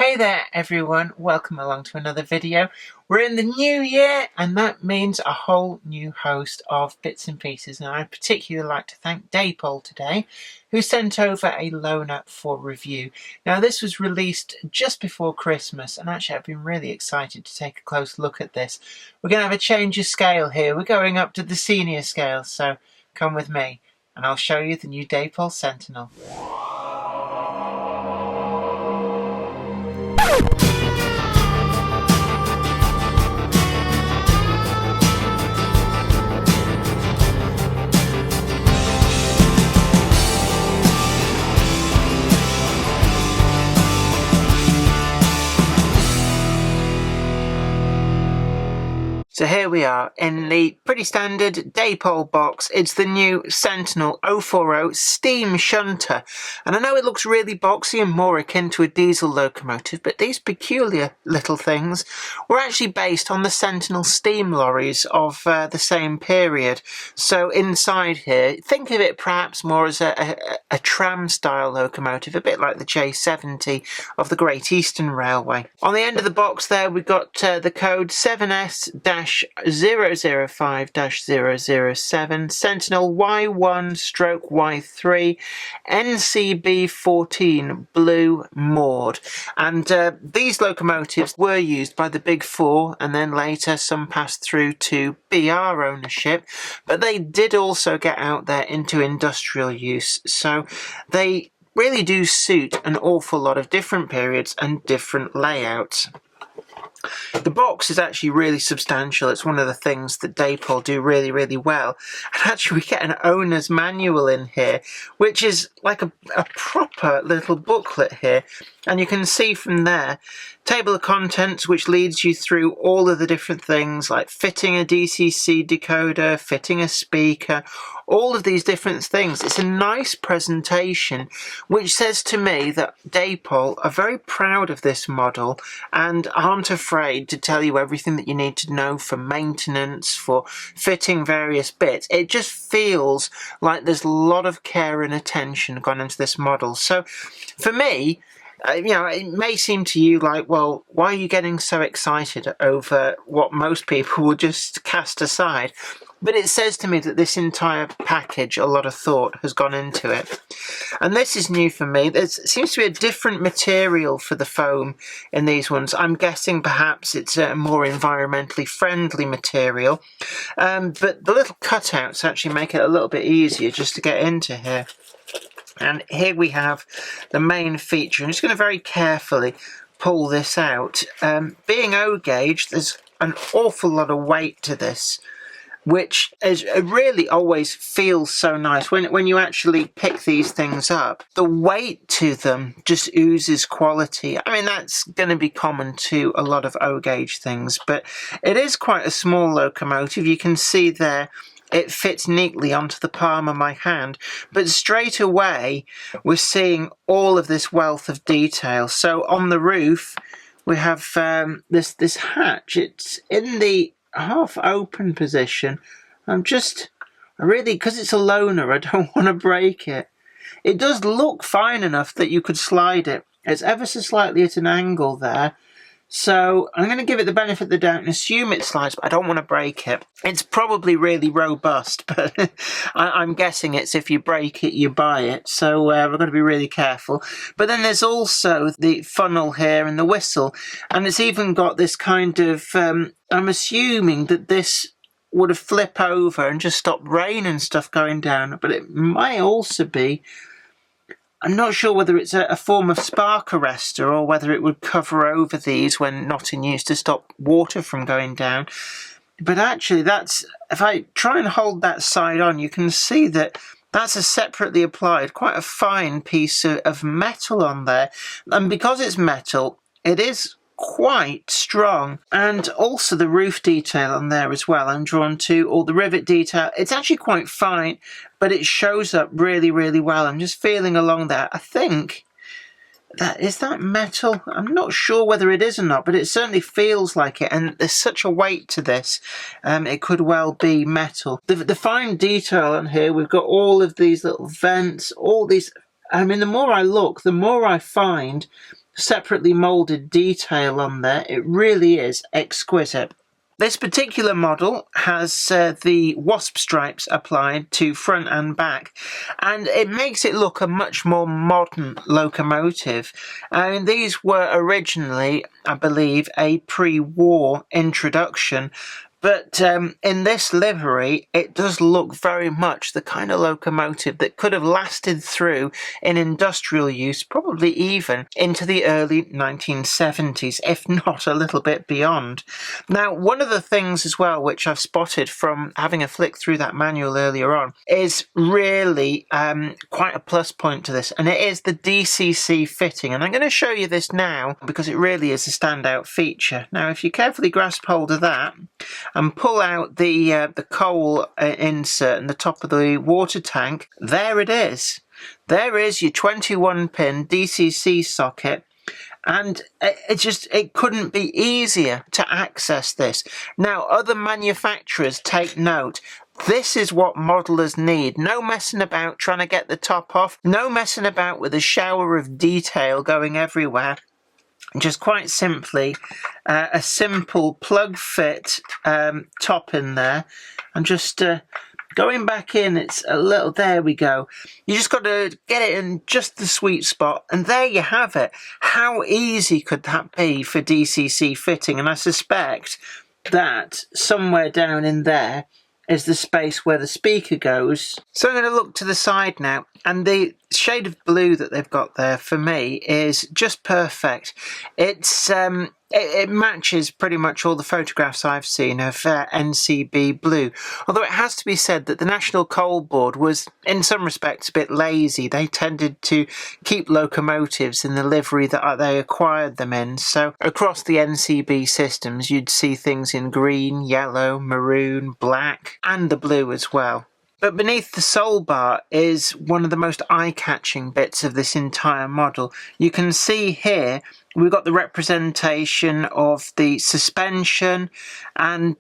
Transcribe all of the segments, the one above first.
Hey there everyone, welcome along to another video. We're in the new year and that means a whole new host of bits and pieces, and I'd particularly like to thank Dapol today, who sent over a loaner for review. Now this was released just before Christmas and actually I've been really excited to take a close look at this. We're going to have a change of scale here, we're going up to the senior scale, so come with me and I'll show you the new Dapol Sentinel. So here we are in the pretty standard Dapol box. It's the new Sentinel 040 steam shunter. And I know it looks really boxy and more akin to a diesel locomotive, but these peculiar little things were actually based on the Sentinel steam lorries of the same period. So inside here, think of it perhaps more as a tram-style locomotive, a bit like the J70 of the Great Eastern Railway. On the end of the box there, we've got the code 7S-005-007 Sentinel Y1/Y3 NCB 14 Blue Maude. And these locomotives were used by the Big Four, and then later some passed through to BR ownership, but they did also get out there into industrial use, so they really do suit an awful lot of different periods and different layouts. The box is actually really substantial. It's one of the things that Dapol do really well. And actually we get an owner's manual in here, which is like a proper little booklet here. And you can see from there, table of contents, which leads you through all of the different things like fitting a DCC decoder, fitting a speaker, all of these different things. It's a nice presentation, which says to me that Dapol are very proud of this model and aren't afraid to tell you everything that you need to know for maintenance, for fitting various bits. It just feels like there's a lot of care and attention gone into this model. So for me, it may seem to you like, well, why are you getting so excited over what most people will just cast aside? But it says to me that this entire package, a lot of thought has gone into it. And this is new for me. There seems to be a different material for the foam in these ones. I'm guessing perhaps it's a more environmentally friendly material. But the little cutouts actually make it a little bit easier just to get into here. And here we have the main feature. I'm just going to very carefully pull this out. Being O-gauge, there's an awful lot of weight to this, which is really always feels so nice when you actually pick these things up. The weight to them just oozes quality. I mean, that's going to be common to a lot of O-gauge things, but it is quite a small locomotive. You can see there it fits neatly onto the palm of my hand, but straight away we're seeing all of this wealth of detail. So on the roof we have this hatch. It's in the half open position. Because it's a loaner, I don't want to break it. It does look fine enough that you could slide it. It's ever so slightly at an angle there. So I'm going to give it the benefit of the doubt and assume it slides, but I don't want to break it. It's probably really robust, but I'm guessing it's if you break it, you buy it. So we're going to be really careful. But then there's also the funnel here and the whistle. And it's even got this kind of, I'm assuming that this would have flip over and just stop rain and stuff going down. But it might also be, I'm not sure whether it's a form of spark arrestor or whether it would cover over these when not in use to stop water from going down. But actually if I try and hold that side on, you can see that that's a separately applied, quite a fine piece of metal on there. And because it's metal, it is quite strong. And also the roof detail on there as well, I'm drawn to, all the rivet detail. It's actually quite fine, but it shows up really well. I'm just feeling along there. I think is that metal? I'm not sure whether it is or not, but it certainly feels like it, and there's such a weight to this, it could well be metal. The fine detail on here, we've got all of these little vents, all these, I mean, the more I look, the more I find separately moulded detail on there. It really is exquisite. This particular model has the wasp stripes applied to front and back, and it makes it look a much more modern locomotive. And these were originally, I believe, a pre-war introduction. But in this livery, it does look very much the kind of locomotive that could have lasted through in industrial use, probably even into the early 1970s, if not a little bit beyond. Now, one of the things as well, which I've spotted from having a flick through that manual earlier on, is really quite a plus point to this, and it is the DCC fitting. And I'm going to show you this now because it really is a standout feature. Now, if you carefully grasp hold of that, and pull out the coal insert in the top of the water tank, there it is. There is your 21-pin DCC socket, and it couldn't be easier to access this. Now, other manufacturers, take note. This is what modelers need. No messing about trying to get the top off. No messing about with a shower of detail going everywhere. Just quite simply a simple plug fit top in there, and just going back in, it's a little, there we go. You just got to get it in just the sweet spot, and there you have it. How easy could that be for DCC fitting? And I suspect that somewhere down in there is the space where the speaker goes. So I'm going to look to the side now, and the shade of blue that they've got there for me is just perfect. It's it matches pretty much all the photographs I've seen of NCB blue, although it has to be said that the National Coal Board was in some respects a bit lazy. They tended to keep locomotives in the livery that they acquired them in, so across the NCB systems you'd see things in green, yellow, maroon, black and the blue as well. But beneath the soul bar is one of the most eye-catching bits of this entire model. You can see here we've got the representation of the suspension and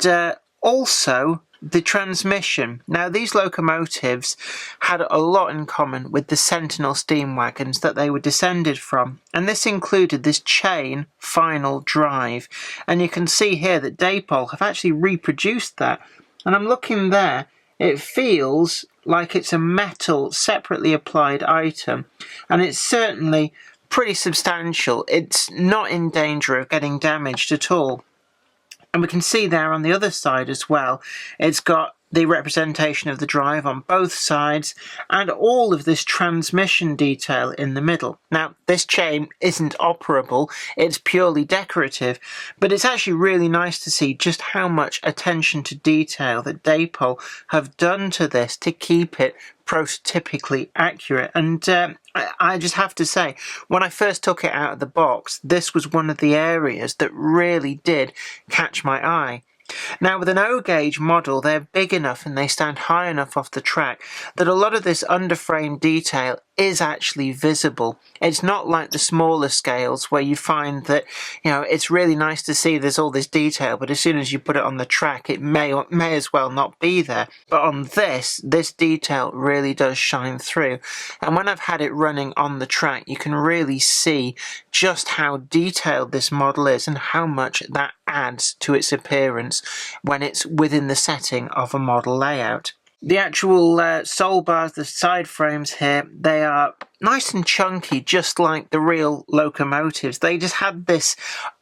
also the transmission. Now, these locomotives had a lot in common with the Sentinel steam wagons that they were descended from, and this included this chain final drive. And you can see here that Dapol have actually reproduced that, and I'm looking there. It feels like it's a metal separately applied item, and it's certainly pretty substantial. It's not in danger of getting damaged at all. And we can see there on the other side as well, it's got the representation of the drive on both sides and all of this transmission detail in the middle. Now, this chain isn't operable, it's purely decorative, but it's actually really nice to see just how much attention to detail that Dapol have done to this to keep it prototypically accurate. And I just have to say, when I first took it out of the box, this was one of the areas that really did catch my eye. Now, with an O-gauge model, they're big enough and they stand high enough off the track that a lot of this underframe detail is actually visible. It's not like the smaller scales where you find that, it's really nice to see there's all this detail, but as soon as you put it on the track, it may as well not be there. But on this detail really does shine through. And when I've had it running on the track, you can really see just how detailed this model is and how much that adds to its appearance when it's within the setting of a model layout. The actual soul bars, the side frames here, they are nice and chunky, just like the real locomotives. They just had this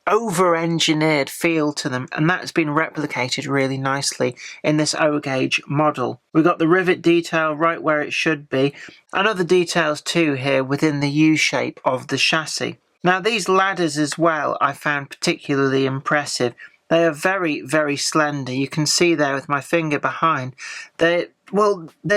over-engineered feel to them, and that's been replicated really nicely in this O-gauge model. We've got the rivet detail right where it should be, and other details too here within the U-shape of the chassis. Now, these ladders as well I found particularly impressive. They are very, very slender. You can see there with my finger behind. They're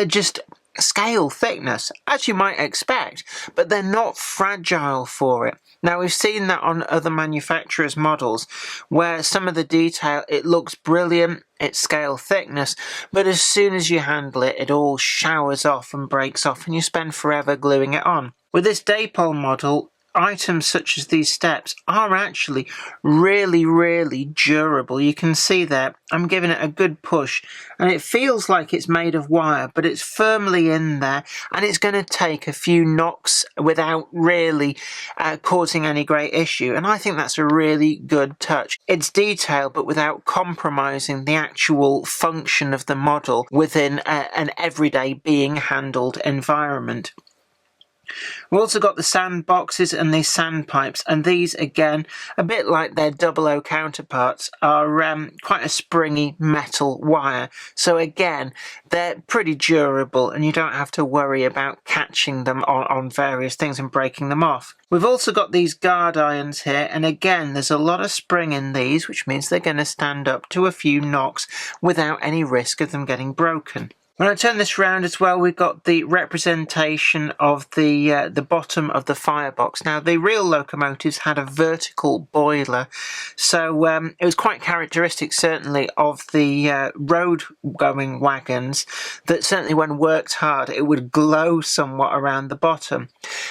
just scale thickness, as you might expect, but they're not fragile for it. Now, we've seen that on other manufacturers' models, where some of the detail, it looks brilliant, it's scale thickness, but as soon as you handle it, it all showers off and breaks off, and you spend forever gluing it on. With this Dapol model, items such as these steps are actually really, really durable. You can see there, I'm giving it a good push and it feels like it's made of wire, but it's firmly in there and it's going to take a few knocks without really causing any great issue. And I think that's a really good touch. It's detail, but without compromising the actual function of the model within an everyday being handled environment. We've also got the sand boxes and these sand pipes, and these again, a bit like their 00 counterparts, are quite a springy metal wire. So again, they're pretty durable and you don't have to worry about catching them on various things and breaking them off. We've also got these guard irons here, and again there's a lot of spring in these, which means they're going to stand up to a few knocks without any risk of them getting broken. When I turn this round as well, we've got the representation of the bottom of the firebox. Now, the real locomotives had a vertical boiler, so it was quite characteristic, certainly, of the road-going wagons, that certainly when worked hard, it would glow somewhat around the bottom.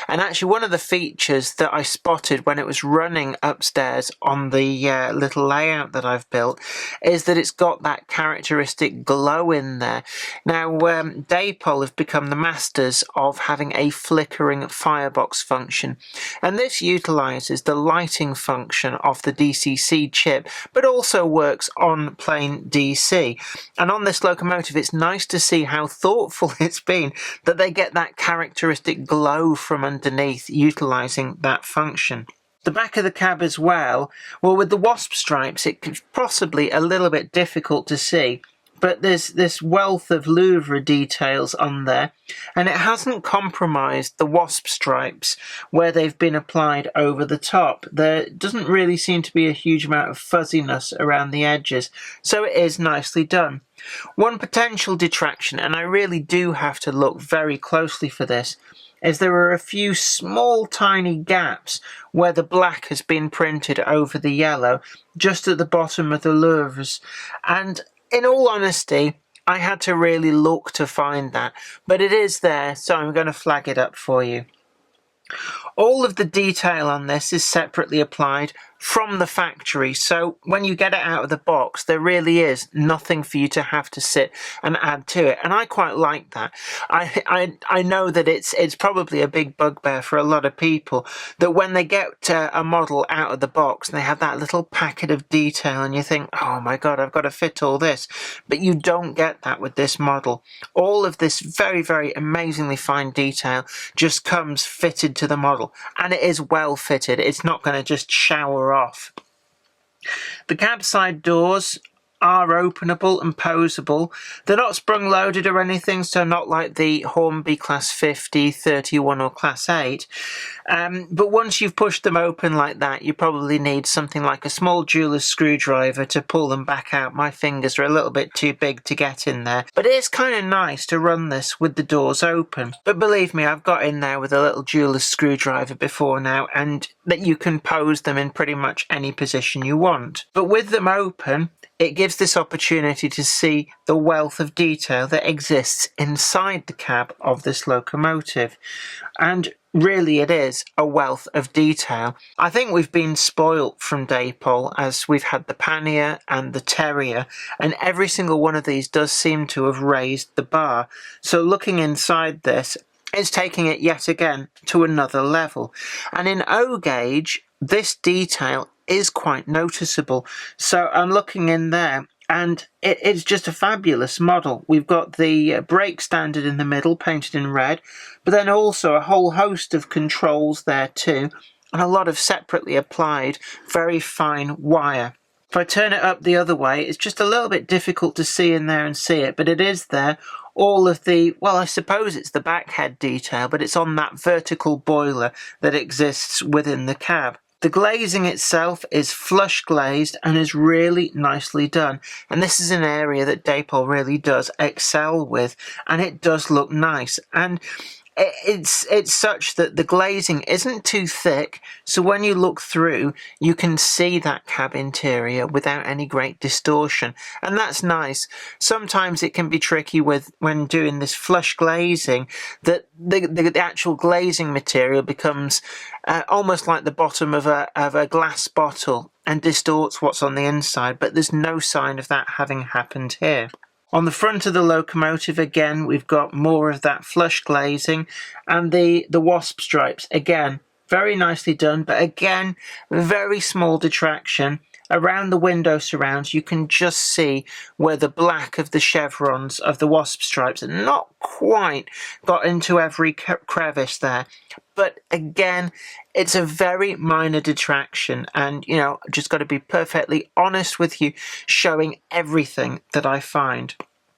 And actually, one of the features that I spotted when it was running upstairs on the little layout that I've built is that it's got that characteristic glow in there. Now, Dapol have become the masters of having a flickering firebox function, and this utilises the lighting function of the DCC chip, but also works on plain DC. And on this locomotive, it's nice to see how thoughtful it's been that they get that characteristic glow from underneath, utilising that function. The back of the cab as well, with the wasp stripes, it's possibly a little bit difficult to see, but there's this wealth of Louvre details on there, and it hasn't compromised the wasp stripes where they've been applied over the top. There doesn't really seem to be a huge amount of fuzziness around the edges, so it is nicely done. One potential detraction, and I really do have to look very closely for this, is there are a few small tiny gaps where the black has been printed over the yellow, just at the bottom of the Louvres, and in all honesty, I had to really look to find that, but it is there, so I'm going to flag it up for you. All of the detail on this is separately applied from the factory, so when you get it out of the box, there really is nothing for you to have to sit and add to it, and I quite like that. I know that it's probably a big bugbear for a lot of people that when they get a model out of the box and they have that little packet of detail and you think, oh my god, I've got to fit all this, but you don't get that with this model. All of this very, very amazingly fine detail just comes fitted to the model, and it is well fitted. It's not going to just shower off. The cab side doors are openable and posable. They're not sprung loaded or anything, so not like the Hornby Class 50, 31 or Class 8. But once you've pushed them open like that, you probably need something like a small jeweler's screwdriver to pull them back out. My fingers are a little bit too big to get in there. But it is kind of nice to run this with the doors open. But believe me, I've got in there with a little jeweler's screwdriver before now, and that you can pose them in pretty much any position you want. But with them open, it gives this opportunity to see the wealth of detail that exists inside the cab of this locomotive. And really it is a wealth of detail. I think we've been spoilt from Dapol, as we've had the pannier and the terrier, and every single one of these does seem to have raised the bar. So looking inside this, it's taking it yet again to another level. And in O gauge, this detail is quite noticeable. So I'm looking in there, and it's just a fabulous model. We've got the brake standard in the middle, painted in red, but then also a whole host of controls there too, and a lot of separately applied, very fine wire. If I turn it up the other way, it's just a little bit difficult to see in there and see it, but it is there. All of the, well, I suppose it's the back head detail, but it's on that vertical boiler that exists within the cab. The glazing itself is flush glazed and is really nicely done, and this is an area that Dapol really does excel with, and it does look nice. And it's such that the glazing isn't too thick, so when you look through, you can see that cab interior without any great distortion, and that's nice. Sometimes it can be tricky when doing this flush glazing, that the actual glazing material becomes almost like the bottom of a glass bottle and distorts what's on the inside, but there's no sign of that having happened here. On the front of the locomotive, again, we've got more of that flush glazing, and the wasp stripes, again, very nicely done, but again, very small detraction. Around the window surrounds, you can just see where the black of the chevrons of the wasp stripes are not quite got into every crevice there. But again, it's a very minor detraction, and, you know, just got to be perfectly honest with you, showing everything that I find.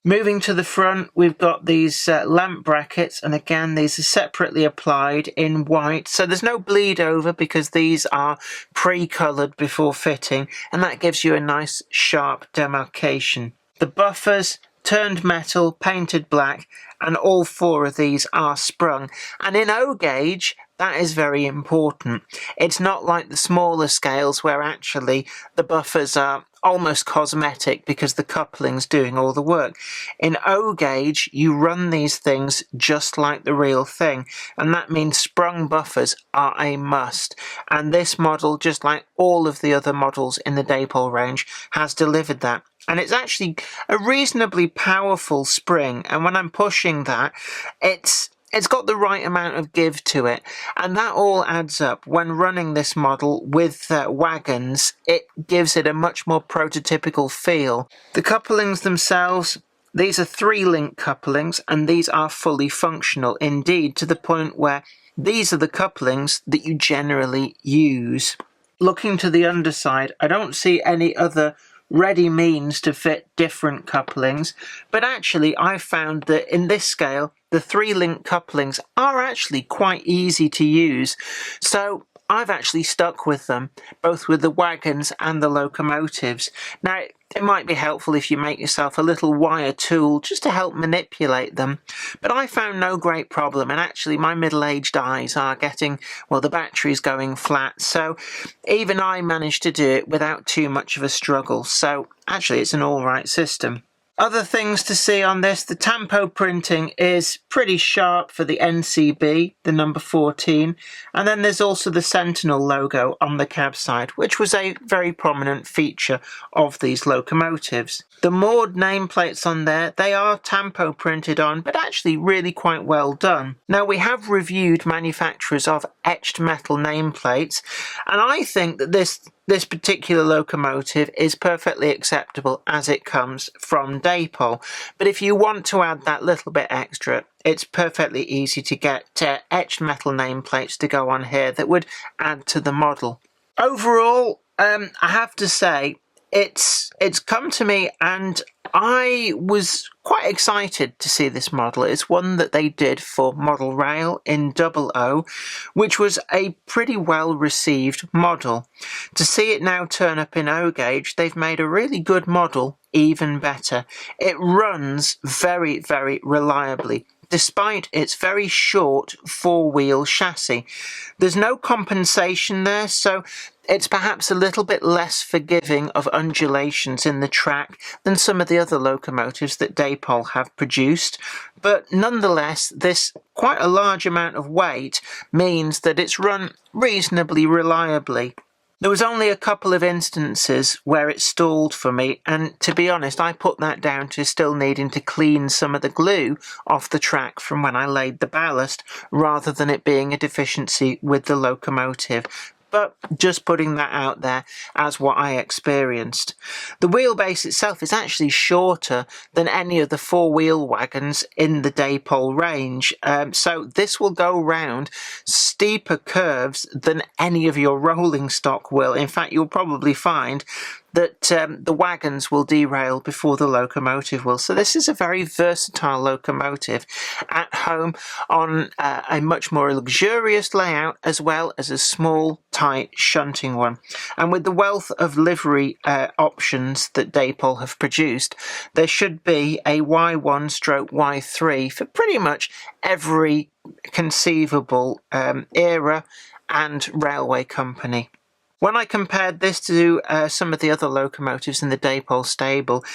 Moving to the front, we've got these lamp brackets, and again, these are separately applied in white, so there's no bleed over because these are pre-coloured before fitting, and that gives you a nice sharp demarcation. The buffers, turned metal, painted black, and all four of these are sprung, and in O gauge, that is very important. It's not like the smaller scales where actually the buffers are almost cosmetic because the coupling's doing all the work. In O gauge, you run these things just like the real thing, and that means sprung buffers are a must. And this model, just like all of the other models in the Dapol range, has delivered that. And it's actually a reasonably powerful spring, and when I'm pushing that, it's got the right amount of give to it, and that all adds up. When running this model with wagons, it gives it a much more prototypical feel. The couplings themselves, these are 3-link couplings, and these are fully functional indeed, to the point where these are the couplings that you generally use. Looking to the underside, I don't see any other ready means to fit different couplings, but actually I found that in this scale the 3-link couplings are actually quite easy to use, so I've actually stuck with them, both with the wagons and the locomotives. Now, it might be helpful if you make yourself a little wire tool just to help manipulate them, but I found no great problem, and actually my middle-aged eyes are getting, well, the battery's going flat, so even I managed to do it without too much of a struggle, so actually it's an alright system. Other things to see on this, the tampo printing is pretty sharp for the NCB, the number 14, and then there's also the Sentinel logo on the cab side, which was a very prominent feature of these locomotives. The Maude nameplates on there, they are tampo printed on, but actually really quite well done. Now, we have reviewed manufacturers of etched metal nameplates, and I think that this particular locomotive is perfectly acceptable as it comes from Dapol, but if you want to add that little bit extra, it's perfectly easy to get etched metal nameplates to go on here that would add to the model. Overall, I have to say, it's come to me, and I was quite excited to see this model. It's one that they did for Model Rail in 00, which was a pretty well received model. To see it now turn up in O gauge, they've made a really good model even better. It runs very, very reliably, despite its very short 4-wheel chassis. There's no compensation there, so it's perhaps a little bit less forgiving of undulations in the track than some of the other locomotives that Dapol have produced, but nonetheless, this quite a large amount of weight means that it's run reasonably reliably. There was only a couple of instances where it stalled for me, and to be honest, I put that down to still needing to clean some of the glue off the track from when I laid the ballast, rather than it being a deficiency with the locomotive. But just putting that out there as what I experienced. The wheelbase itself is actually shorter than any of the 4-wheel wagons in the Dapol range, so this will go round steeper curves than any of your rolling stock will. In fact, you'll probably find that the wagons will derail before the locomotive will. So this is a very versatile locomotive at home on a much more luxurious layout, as well as a small, tight shunting one. And with the wealth of livery options that Dapol have produced, there should be a Y1/Y3 for pretty much every conceivable era and railway company. When I compared this to some of the other locomotives in the Dapol stable,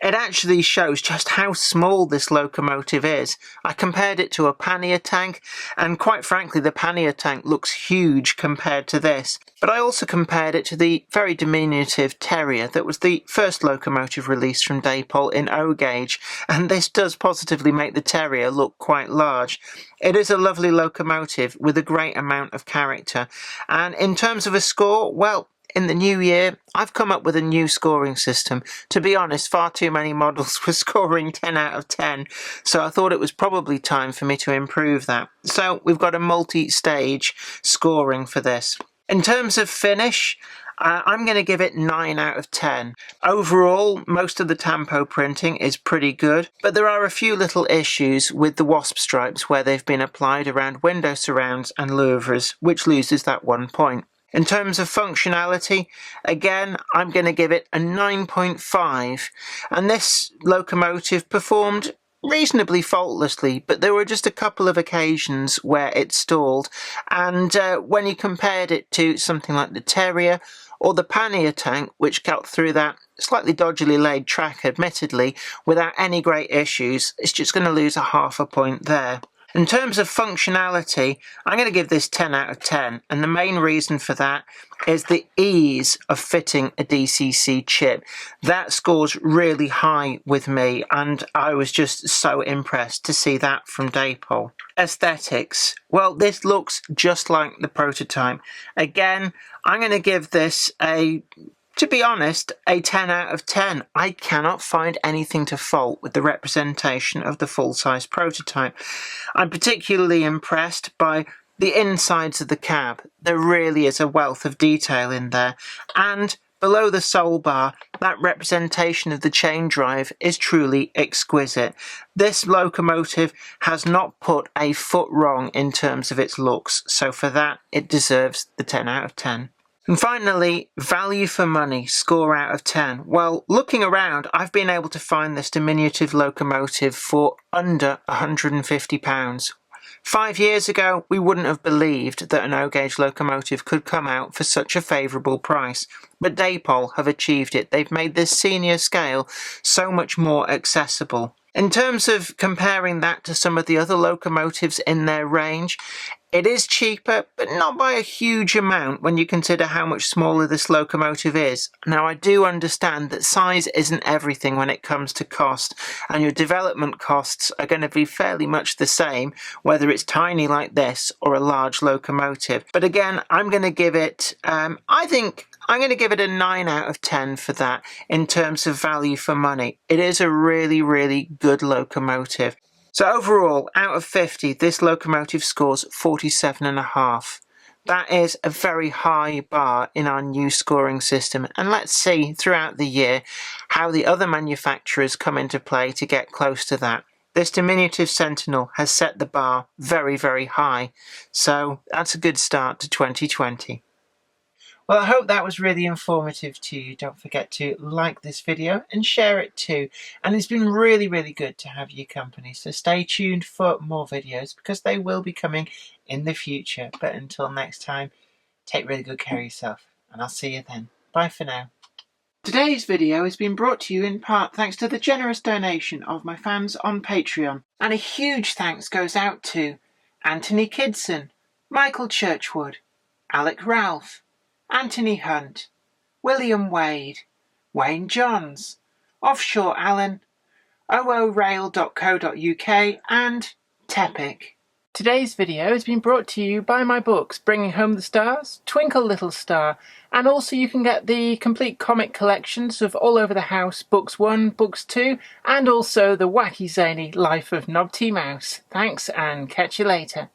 it actually shows just how small this locomotive is. I compared it to a pannier tank, and quite frankly the pannier tank looks huge compared to this. But I also compared it to the very diminutive Terrier that was the first locomotive released from Dapol in O gauge, and this does positively make the Terrier look quite large. It is a lovely locomotive with a great amount of character, and in terms of a score, well, in the new year, I've come up with a new scoring system. To be honest, far too many models were scoring 10 out of 10, so I thought it was probably time for me to improve that. So we've got a multi-stage scoring for this. In terms of finish, I'm going to give it 9 out of 10. Overall, most of the tampo printing is pretty good, but there are a few little issues with the wasp stripes where they've been applied around window surrounds and louvres, which loses that 1 point. In terms of functionality, again, I'm going to give it a 9.5, and this locomotive performed reasonably faultlessly, but there were just a couple of occasions where it stalled, and when you compared it to something like the Terrier or the pannier tank, which got through that slightly dodgily laid track admittedly without any great issues, it's just going to lose a half a point there. In terms of functionality, I'm going to give this 10 out of 10, and the main reason for that is the ease of fitting a DCC chip. That scores really high with me, and I was just so impressed to see that from Dapol. Aesthetics. Well, this looks just like the prototype. Again, I'm going to give this to be honest, a 10 out of 10. I cannot find anything to fault with the representation of the full-size prototype. I'm particularly impressed by the insides of the cab. There really is a wealth of detail in there. And below the sole bar, that representation of the chain drive is truly exquisite. This locomotive has not put a foot wrong in terms of its looks, so for that, it deserves the 10 out of 10. And finally, value for money, score out of 10. Well, looking around, I've been able to find this diminutive locomotive for under £150. 5 years ago, we wouldn't have believed that an O-gauge locomotive could come out for such a favourable price. But Dapol have achieved it. They've made this senior scale so much more accessible. In terms of comparing that to some of the other locomotives in their range, it is cheaper, but not by a huge amount when you consider how much smaller this locomotive is. Now, I do understand that size isn't everything when it comes to cost, and your development costs are going to be fairly much the same, whether it's tiny like this or a large locomotive. But again, I'm going to give it, I'm going to give it a 9 out of 10 for that in terms of value for money. It is a really, really good locomotive. So overall, out of 50, this locomotive scores 47.5. That is a very high bar in our new scoring system, and let's see throughout the year how the other manufacturers come into play to get close to that. This diminutive Sentinel has set the bar very, very high, so that's a good start to 2020. Well, I hope that was really informative to you. Don't forget to like this video and share it too. And it's been really, really good to have your company. So stay tuned for more videos because they will be coming in the future. But until next time, take really good care of yourself. And I'll see you then. Bye for now. Today's video has been brought to you in part thanks to the generous donation of my fans on Patreon. And a huge thanks goes out to Anthony Kidson, Michael Churchwood, Alec Ralph, Anthony Hunt, William Wade, Wayne Johns, Offshore Allen, oorail.co.uk and Tepic. Today's video has been brought to you by my books, Bringing Home the Stars, Twinkle Little Star, and also you can get the complete comic collections of All Over the House, Books 1, Books 2, and also the wacky zany Life of Knobty Mouse. Thanks and catch you later.